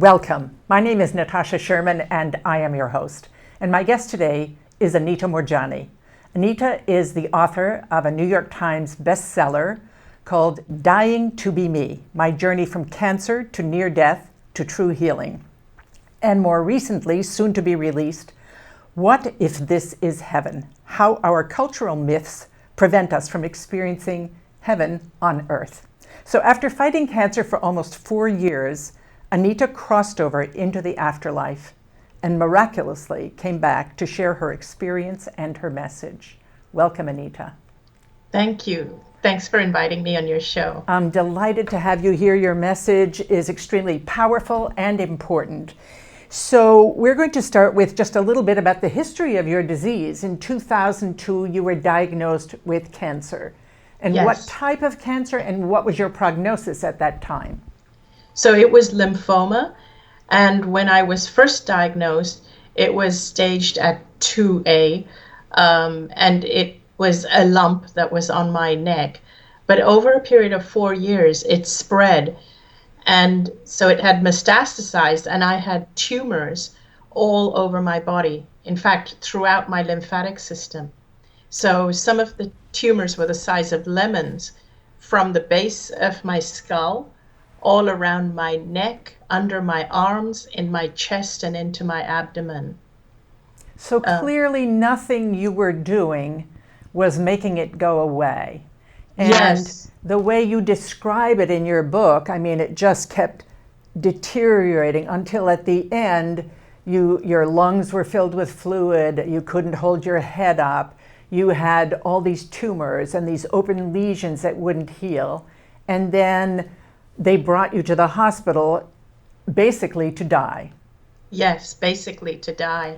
Welcome. My name is Natasha Sherman and I am your host. And my guest today is Anita Moorjani. Anita is the author of a New York Times bestseller called Dying to Be Me, My Journey from Cancer to Near Death to True Healing. And more recently, soon to be released, What If This Is Heaven? How Our Cultural Myths Prevent Us from Experiencing Heaven on Earth. So after fighting cancer for almost 4 years, Anita crossed over into the afterlife and miraculously came back to share her experience and her message. Welcome, Anita. Thank you. Thanks for inviting me on your show. I'm delighted to have you here. Your message is extremely powerful and important. So we're going to start with just a little bit about the history of your disease. In 2002, you were diagnosed with cancer. And Yes. what type of cancer and what was your prognosis at that time? So it was lymphoma. And when I was first diagnosed, it was staged at 2A. And it was a lump that was on my neck. But over a period of 4 years, it spread. And so it had metastasized, and I had tumors all over my body. In fact, throughout my lymphatic system. So some of the tumors were the size of lemons from the base of my skull, all around my neck, under my arms, in my chest, and into my abdomen. So clearly nothing you were doing was making it go away. And Yes. the way you describe it in your book, I mean, it just kept deteriorating until at the end, your lungs were filled with fluid, you couldn't hold your head up, you had all these tumors and these open lesions that wouldn't heal. And then they brought you to the hospital basically to die. Yes, basically to die.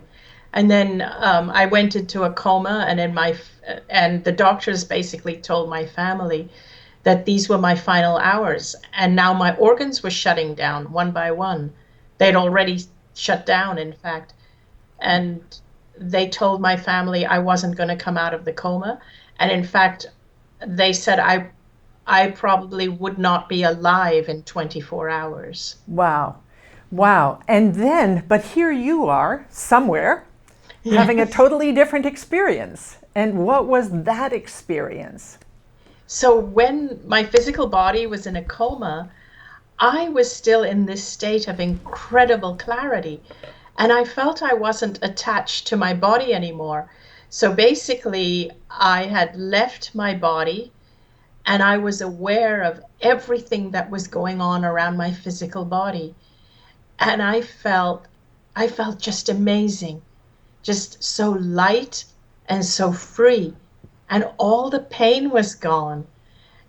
And then I went into a coma, and the doctors basically told my family that these were my final hours. And now my organs were shutting down one by one. They'd already shut down, in fact. And they told my family I wasn't going to come out of the coma. And in fact, they said I probably would not be alive in 24 hours. Wow. Wow. And then, but here you are somewhere having a totally different experience. And what was that experience? So when my physical body was in a coma, I was still in this state of incredible clarity. And I felt I wasn't attached to my body anymore. So basically, I had left my body and I was aware of everything that was going on around my physical body. And I felt just amazing, just so light and so free. And all the pain was gone.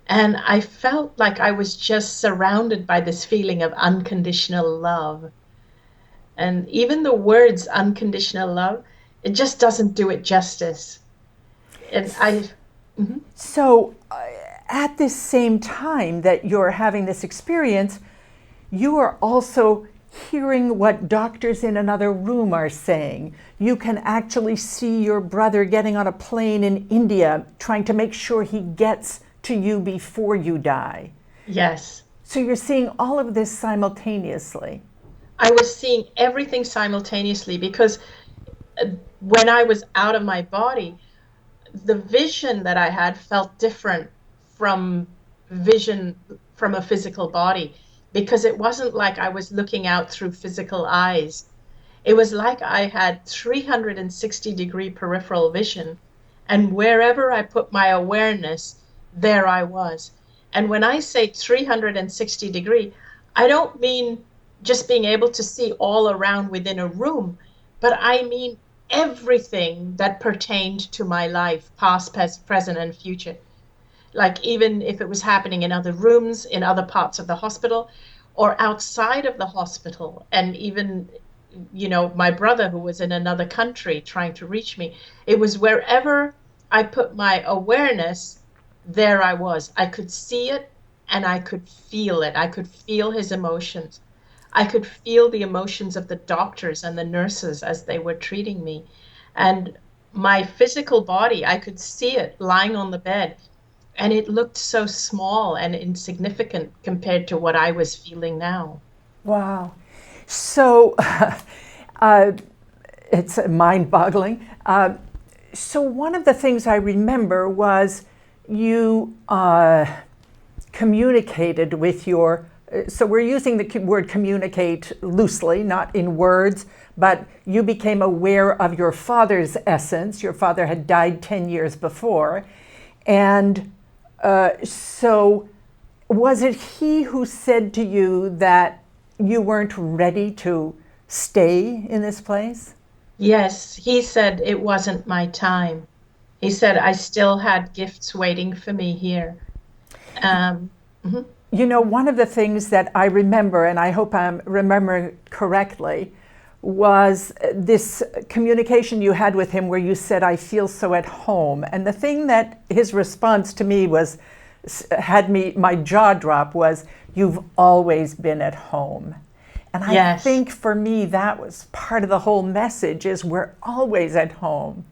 And I felt like I was just surrounded by this feeling of unconditional love. And even the words unconditional love, it just doesn't do it justice. And So, at this same time that you're having this experience, you are also hearing what doctors in another room are saying. You can actually see your brother getting on a plane in India, trying to make sure he gets to you before you die. Yes, So you're seeing all of this simultaneously. I was seeing everything simultaneously because when I was out of my body, the vision that I had felt different from vision from a physical body, because it wasn't like I was looking out through physical eyes. It was like I had 360-degree peripheral vision, and wherever I put my awareness, there I was. And when I say 360 degree, I don't mean just being able to see all around within a room, but I mean everything that pertained to my life, past, present, and future. Like even if it was happening in other rooms, in other parts of the hospital, or outside of the hospital, and even, my brother who was in another country trying to reach me, it was wherever I put my awareness, there I was. I could see it and I could feel it. I could feel his emotions. I could feel the emotions of the doctors and the nurses as they were treating me. And my physical body, I could see it lying on the bed. And it looked so small and insignificant compared to what I was feeling now. Wow. So it's mind-boggling. So one of the things I remember was you communicated with your, so we're using the word communicate loosely, not in words, but you became aware of your father's essence. Your father had died 10 years before. And so was it he who said to you that you weren't ready to stay in this place? Yes, he said it wasn't my time. He said I still had gifts waiting for me here. Um, mhm. You know, one of the things that I remember, and I hope I'm remembering correctly, was this communication you had with him where you said, I feel so at home. And the thing that his response to me was, had me, my jaw drop, was, you've always been at home. And I Yes, think for me, that was part of the whole message is we're always at home.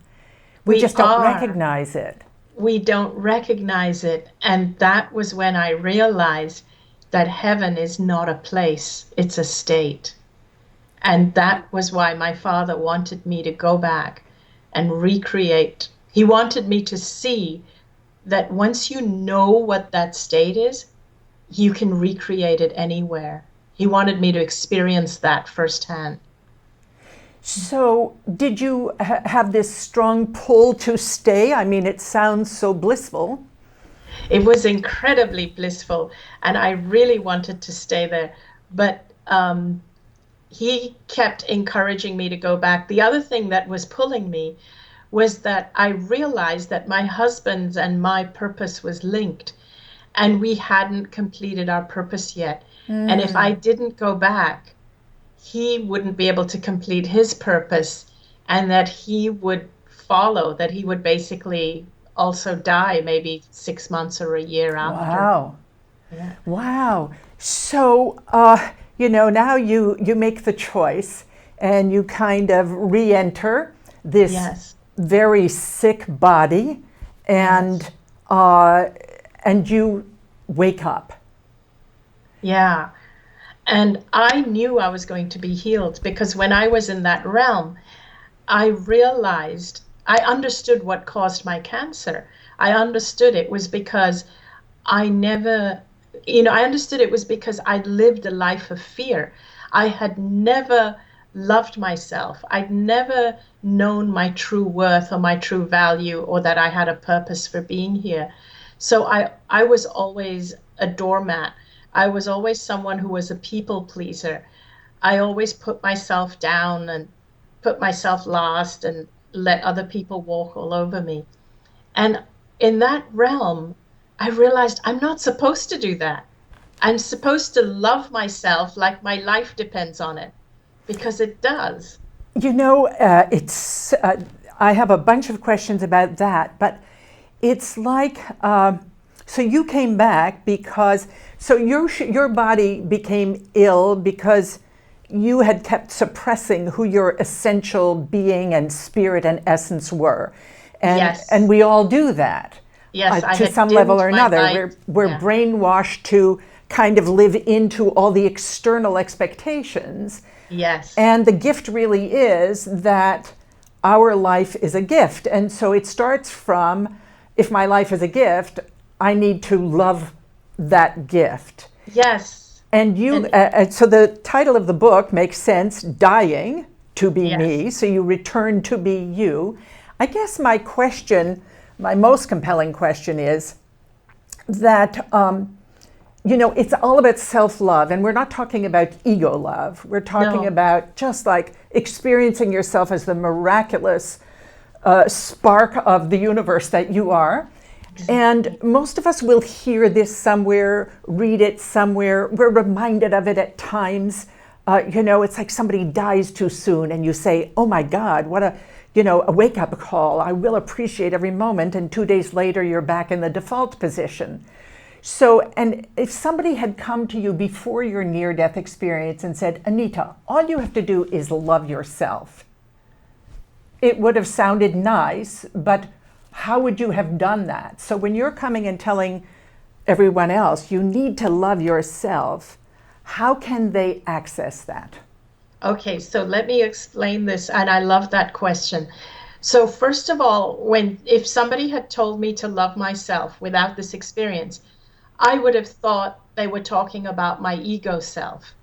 We we just don't are. recognize it. We don't recognize it. And that was when I realized that heaven is not a place, it's a state. And that was why my father wanted me to go back and recreate. He wanted me to see that once you know what that state is, you can recreate it anywhere. He wanted me to experience that firsthand. So, did you have this strong pull to stay? I mean, it sounds so blissful. It was incredibly blissful, and I really wanted to stay there. But he kept encouraging me to go back. The other thing that was pulling me was that I realized that my husband's and my purpose was linked, and we hadn't completed our purpose yet. And if I didn't go back, he wouldn't be able to complete his purpose, and that he would follow, that he would basically also die maybe 6 months or a year after. Wow. Yeah. Wow. So, you know, now you make the choice and you kind of re-enter this Yes. very sick body Yes. and uh, and you wake up. Yeah. And I knew I was going to be healed because when I was in that realm, I realized, I understood what caused my cancer. I understood it was because I never, I understood it was because I'd lived a life of fear. I had never loved myself. I'd never known my true worth or my true value or that I had a purpose for being here. So I was always a doormat. I was always someone who was a people pleaser. I always put myself down and put myself last and let other people walk all over me. And in that realm, I realized I'm not supposed to do that. I'm supposed to love myself like my life depends on it, because it does. You know, I have a bunch of questions about that, but it's like, so you came back because, so your body became ill because you had kept suppressing who your essential being and spirit and essence were. And Yes. we all do that Yes, I to had some level dimmed or my another. light. We're Yeah. brainwashed to kind of live into all the external expectations. Yes. And the gift really is that our life is a gift. And so it starts from, if my life is a gift, I need to love that gift. Yes. And you, And so the title of the book makes sense, Dying to Be yes. Me. So you return to be you. I guess my question, my most compelling question is that, you know, it's all about self-love, and we're not talking about ego love. We're talking No. about just like experiencing yourself as the miraculous spark of the universe that you are. And most of us will hear this somewhere, read it somewhere. We're reminded of it at times. You know, it's like somebody dies too soon and you say, oh my God, what a, you know, a wake-up call. I will appreciate every moment. And 2 days later, you're back in the default position. So, and if somebody had come to you before your near-death experience and said, Anita, all you have to do is love yourself, it would have sounded nice, but how would you have done that? So when you're coming and telling everyone else you need to love yourself, how can they access that? Okay, so let me explain this, and I love that question. So first of all, when if somebody had told me to love myself without this experience, I would have thought they were talking about my ego self.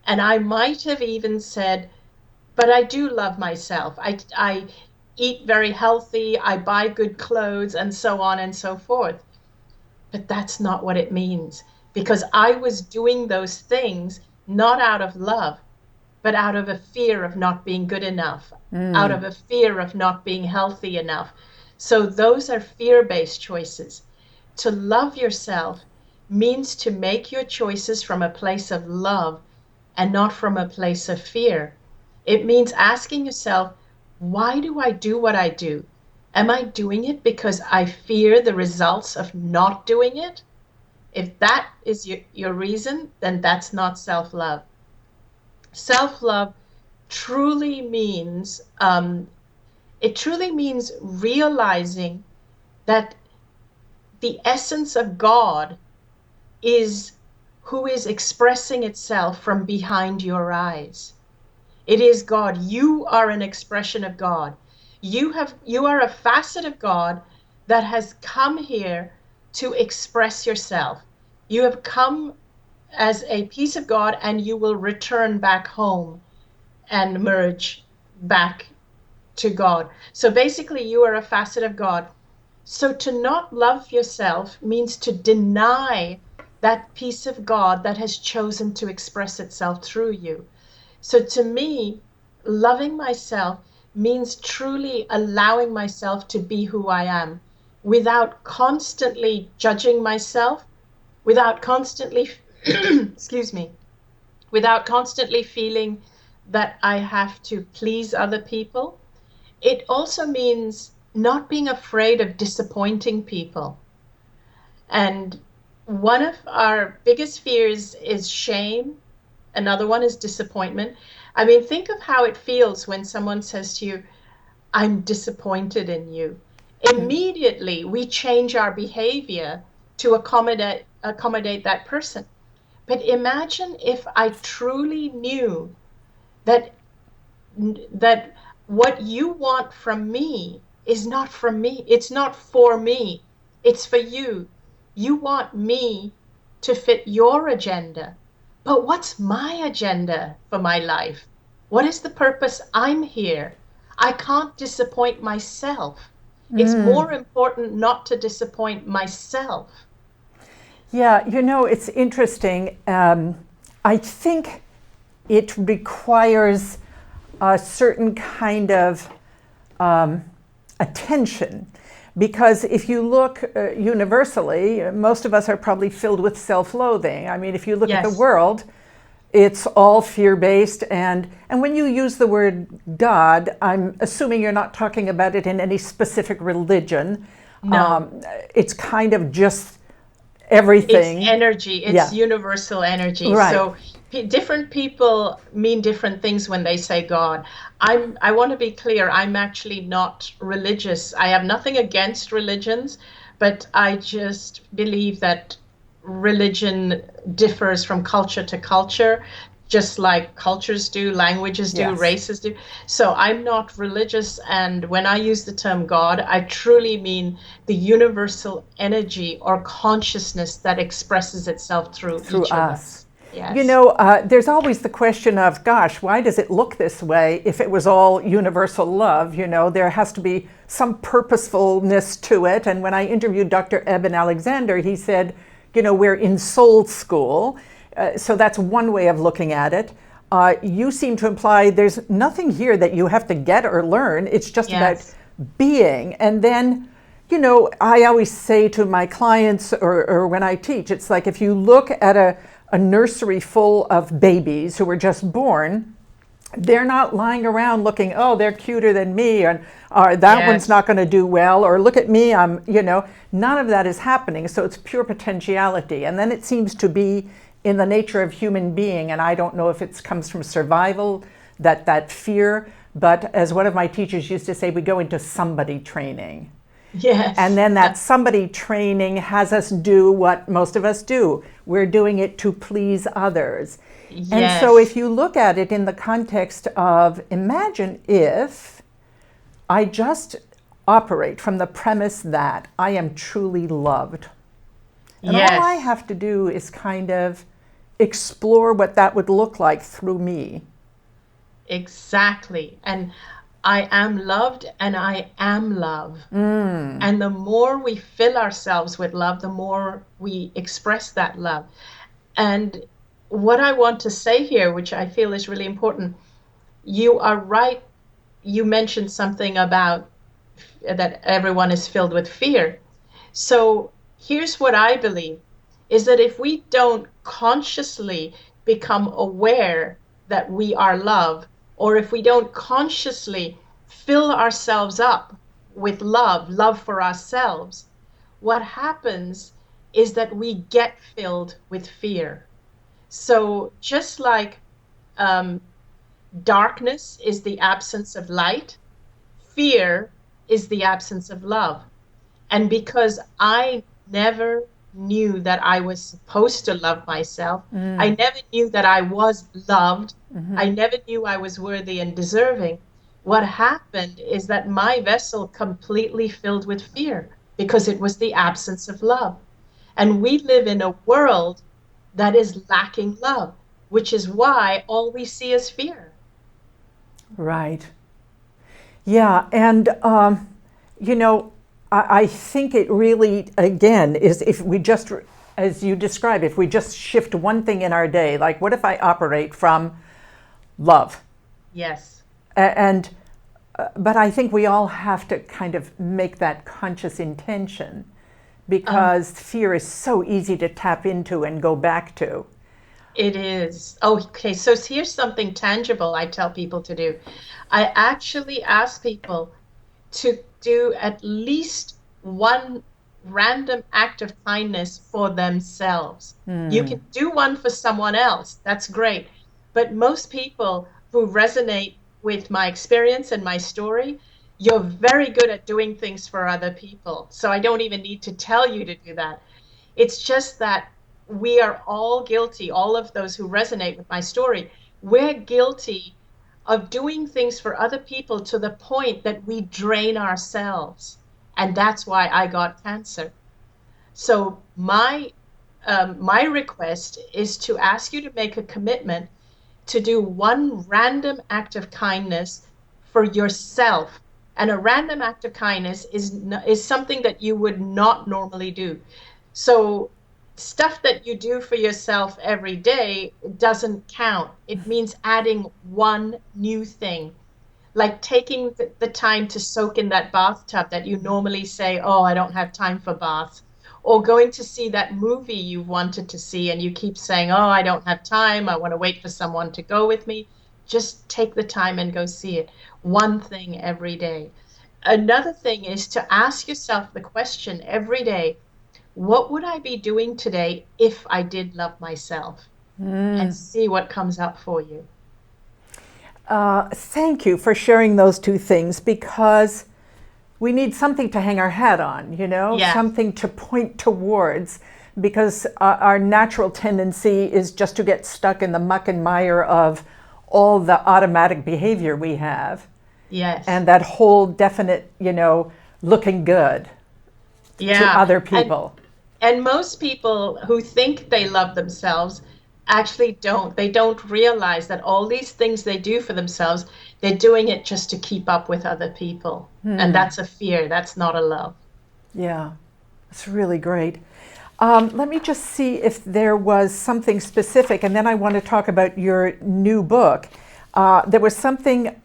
And I might have even said, but I do love myself. I eat very healthy, I buy good clothes, and so on and so forth. But that's not what it means, because I was doing those things not out of love, but out of a fear of not being good enough, out of a fear of not being healthy enough. So those are fear-based choices. To love yourself means to make your choices from a place of love and not from a place of fear. It means asking yourself, why do I do what I do? Am I doing it because I fear the results of not doing it? If that is your reason, then that's not self-love. Self-love truly means it truly means realizing that the essence of God is who is expressing itself from behind your eyes. It is God. You are an expression of God. You are a facet of God that has come here to express yourself. You have come as a piece of God, and you will return back home and merge back to God. So basically, you are a facet of God. So to not love yourself means to deny that piece of God that has chosen to express itself through you. So to me, loving myself means truly allowing myself to be who I am without constantly judging myself, without constantly, excuse me, without constantly feeling that I have to please other people. It also means not being afraid of disappointing people. And one of our biggest fears is shame. Another one is disappointment. I mean, think of how it feels when someone says to you, I'm disappointed in you. Immediately, we change our behavior to accommodate that person. But imagine if I truly knew that that what you want from me is not from me. It's not for me. It's for you. You want me to fit your agenda. But what's my agenda for my life? What is the purpose I'm here? I can't disappoint myself. It's more important not to disappoint myself. Yeah, it's interesting. I think it requires a certain kind of attention, because if you look universally, most of us are probably filled with self-loathing. I mean, if you look at the Yes. world, it's all fear-based, and when you use the word God, I'm assuming you're not talking about it in any specific religion. No. It's kind of just It's everything. energy, it's Yeah, universal energy. right. So different people mean different things when they say God. I want to be clear, I'm actually not religious. I have nothing against religions, but I just believe that religion differs from culture to culture, just like cultures do, languages do, Yes. races do. So I'm not religious, and when I use the term God, I truly mean the universal energy or consciousness that expresses itself through Through each of us. us. Yes. There's always the question of, gosh, why does it look this way if it was all universal love? There has to be some purposefulness to it. And when I interviewed Dr. Eben Alexander, he said, we're in soul school. So that's one way of looking at it. You seem to imply there's nothing here that you have to get or learn. It's just about Yes. being. And then, I always say to my clients or when I teach, it's like if you look at a nursery full of babies who were just born, they're not lying around looking, oh, they're cuter than me, or that one's Yes. not going to do well, or look at me, none of that is happening. So it's pure potentiality. And then it seems to be in the nature of human being, and I don't know if it comes from survival, that fear, but as one of my teachers used to say, we go into somebody training. Yes. And then that somebody training has us do what most of us do. We're doing it to please others. And so if Yes. you look at it in the context of, imagine if I just operate from the premise that I am truly loved. And all I Yes. have to do is kind of explore what that would look like through me. Exactly. And I am loved and I am love. And the more we fill ourselves with love, the more we express that love. And what I want to say here, which I feel is really important, you are right. You mentioned something about that everyone is filled with fear. So here's what I believe is that if we don't consciously become aware that we are love, or if we don't consciously fill ourselves up with love, love for ourselves, what happens is that we get filled with fear. So just like um, darkness is the absence of light, fear is the absence of love. And because I never knew that I was supposed to love myself, I never knew that I was loved, I never knew I was worthy and deserving. What happened is that my vessel completely filled with fear because it was the absence of love. And we live in a world that is lacking love, which is why all we see is fear. Right. Yeah, and you know, I think it really, again, is if we just, as you describe, if we just shift one thing in our day, like what if I operate from love? Yes. And but I think we all have to kind of make that conscious intention Um, because fear is so easy to tap into and go back to. It is. Oh, okay. So here's something tangible I tell people to do. I actually ask people to do at least one random act of kindness for themselves. You can do one for someone else. That's great. But most people who resonate with my experience and my story, you're very good at doing things for other people. So I don't even need to tell you to do that. It's just that we are all guilty, all of those who resonate with my story, we're guilty of doing things for other people to the point that we drain ourselves. And that's why I got cancer. So my request is to ask you to make a commitment to do one random act of kindness for yourself. And a random act of kindness is something that you would not normally do. So stuff that you do for yourself every day doesn't count. It means adding one new thing, like taking the time to soak in that bathtub that you normally say, oh, I don't have time for baths, or going to see that movie you wanted to see and you keep saying, oh, I don't have time, I want to wait for someone to go with me. Just take the time and go see it. One thing every day. Another thing is to ask yourself the question every day, what would I be doing today if I did love myself? And see what comes up for you. Thank you for sharing those two things because we need something to hang our hat on, you know, Yeah. something to point towards because our natural tendency is just to get stuck in the muck and mire of all the automatic behavior we have Yes. and that whole definite, you know, looking good to Yeah. other And people. And most people who think they love themselves actually don't. They don't realize that all these things they do for themselves, they're doing it just to keep up with other people. And that's a fear. That's not a love. Yeah, it's really great. Let me just see if there was something specific, and then I want to talk about your new book. There was something,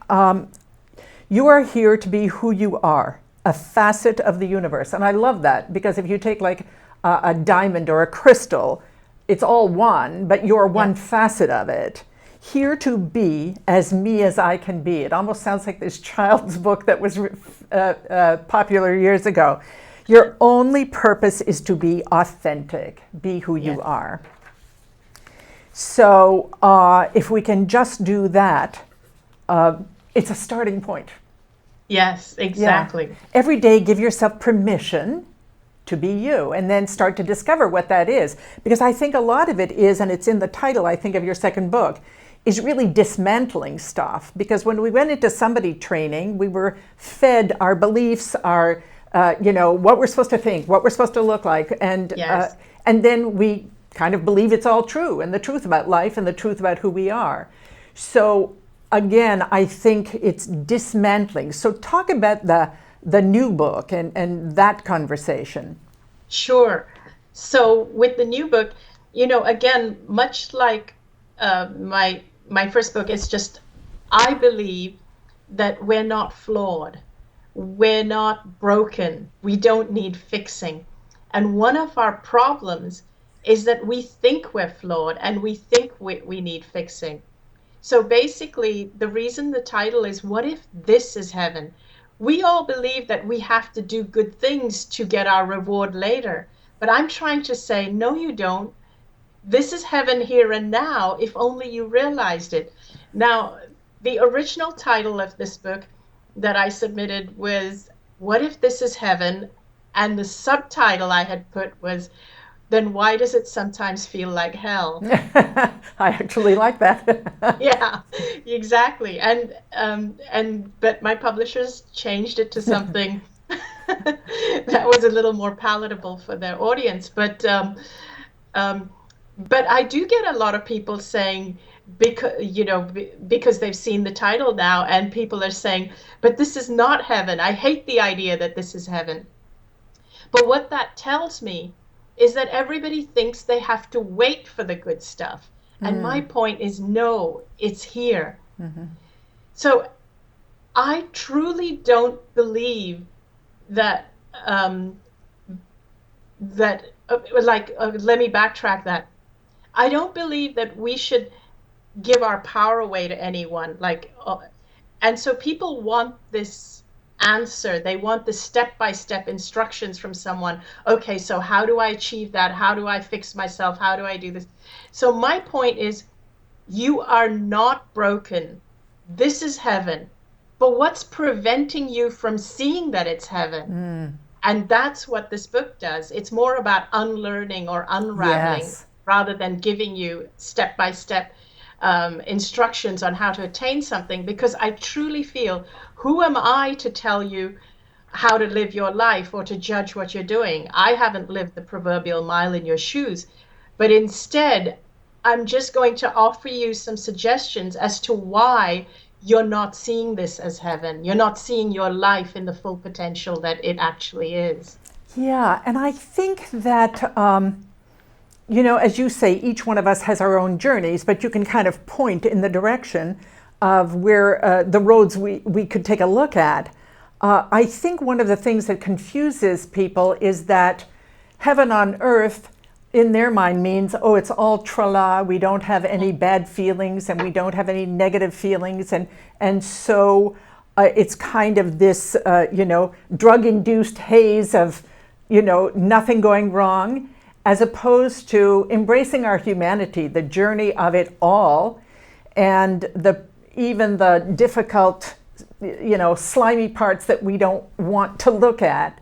you are here to be who you are, a facet of the universe. And I love that because if you take like a diamond or a crystal, it's all one, but you're Yeah. one facet of it. Here to be as me as I can be. It almost sounds like this child's book that was popular years ago. Your only purpose is to be authentic, be who you Yes. are. So if we can just do that, it's a starting point. Yes, Yeah. exactly. Every day, give yourself permission to be you and then start to discover what that is. Because I think a lot of it is, and it's in the title, I think, of your second book, is really dismantling stuff. Because when we went into somebody training, we were fed our beliefs, our, what we're supposed to think, what we're supposed to look like. Yes. And then we kind of believe it's all true, and the truth about life and the truth about who we are. So again, I think it's dismantling. So talk about the new book and that conversation. Sure. So with the new book, again, much like my first book, it's just I believe that we're not flawed, we're not broken, we don't need fixing. And one of our problems is that we think we're flawed and we think we need fixing. So basically, the reason the title is What If This Is Heaven? We all believe that we have to do good things to get our reward later. But I'm trying to say, no, you don't. This is heaven here and now, if only you realized it. Now, the original title of this book that I submitted was What If This Is Heaven? And the subtitle I had put was Then Why Does It Sometimes Feel Like Hell? I actually like that. Yeah, exactly. But my publishers changed it to something that was a little more palatable for their audience. Um, but I do get a lot of people saying because they've seen the title now, and people are saying, "But this is not heaven. I hate the idea that this is heaven." But what that tells me is that everybody thinks they have to wait for the good stuff. And my point is, no, it's here. So I truly don't believe that, let me backtrack that. I don't believe that we should give our power away to anyone. And so people want this answer. They want the step-by-step instructions from someone. Okay, so how do I achieve that? How do I fix myself? How do I do this? So my point is, you are not broken. This is heaven. But what's preventing you from seeing that it's heaven? And that's what this book does. It's more about unlearning or unraveling, Yes. rather than giving you step-by-step instructions on how to attain something, because I truly feel, who am I to tell you how to live your life or to judge what you're doing? I haven't lived the proverbial mile in your shoes, but instead, I'm just going to offer you some suggestions as to why you're not seeing this as heaven. You're not seeing your life in the full potential that it actually is. Yeah, and I think that, as you say, each one of us has our own journeys, but you can kind of point in the direction of where the roads we could take a look at. I think one of the things that confuses people is that heaven on earth, in their mind, means, oh, it's all tra-la, we don't have any bad feelings and we don't have any negative feelings. And so it's kind of this, drug-induced haze of, nothing going wrong, as opposed to embracing our humanity, the journey of it all, and even the difficult, slimy parts that we don't want to look at.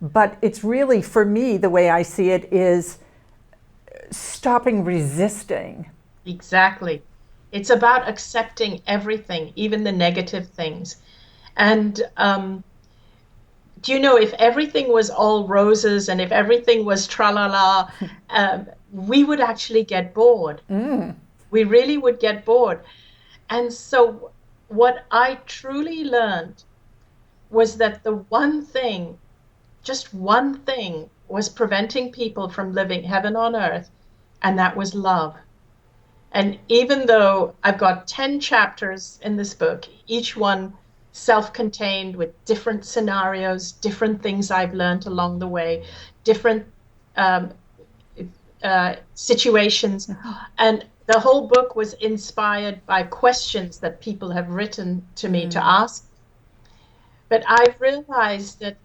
But it's really, for me, the way I see it is stopping resisting. Exactly. It's about accepting everything, even the negative things. And if everything was all roses and if everything was tra-la-la, we would actually get bored. We really would get bored. And so what I truly learned was that the one thing, just one thing, was preventing people from living heaven on earth, and that was love. And even though I've got 10 chapters in this book, each one self-contained with different scenarios, different things I've learned along the way, different situations, and the whole book was inspired by questions that people have written to me to ask. But I've realized that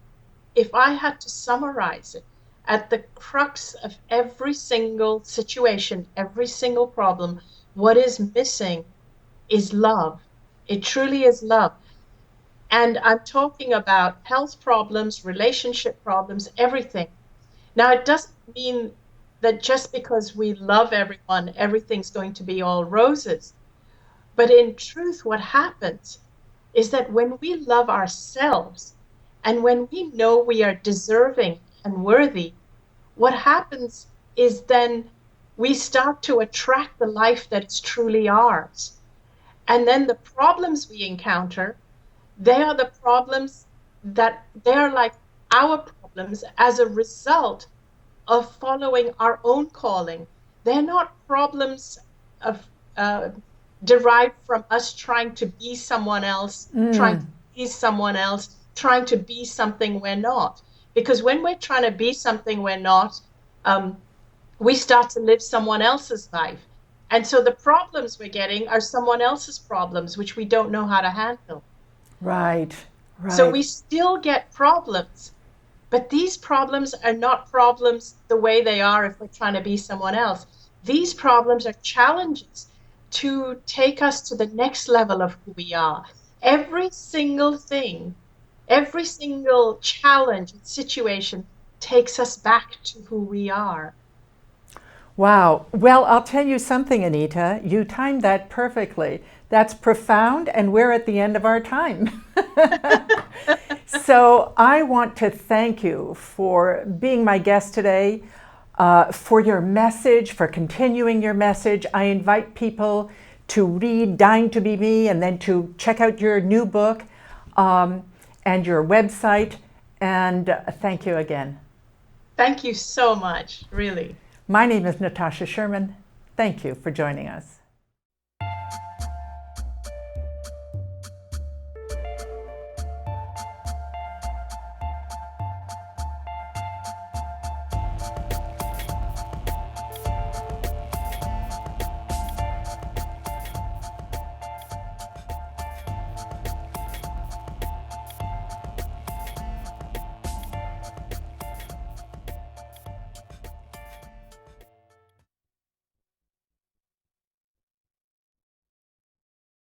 if I had to summarize it, at the crux of every single situation, every single problem, what is missing is love. It truly is love. And I'm talking about health problems, relationship problems, everything. Now, it doesn't mean that just because we love everyone, everything's going to be all roses. But in truth, what happens is that when we love ourselves and when we know we are deserving and worthy, what happens is then we start to attract the life that is truly ours. And then the problems we encounter, they are the problems that they are like our problems as a result of following our own calling. They're not problems of derived from us trying to be someone else, trying to please someone else, trying to be something we're not. Because when we're trying to be something we're not, um, we start to live someone else's life. And so the problems we're getting are someone else's problems, which we don't know how to handle. Right, So right. we still get problems, but these problems are not problems the way they are if we're trying to be someone else. These problems are challenges to take us to the next level of who we are. Every single thing, every single challenge and situation takes us back to who we are. Wow. Well, I'll tell you something, Anita. You timed that perfectly. That's profound, and we're at the end of our time. So I want to thank you for being my guest today, for your message, for continuing your message. I invite people to read Dying to Be Me and then to check out your new book and your website. And thank you again. Thank you so much, really. My name is Natasha Sherman. Thank you for joining us.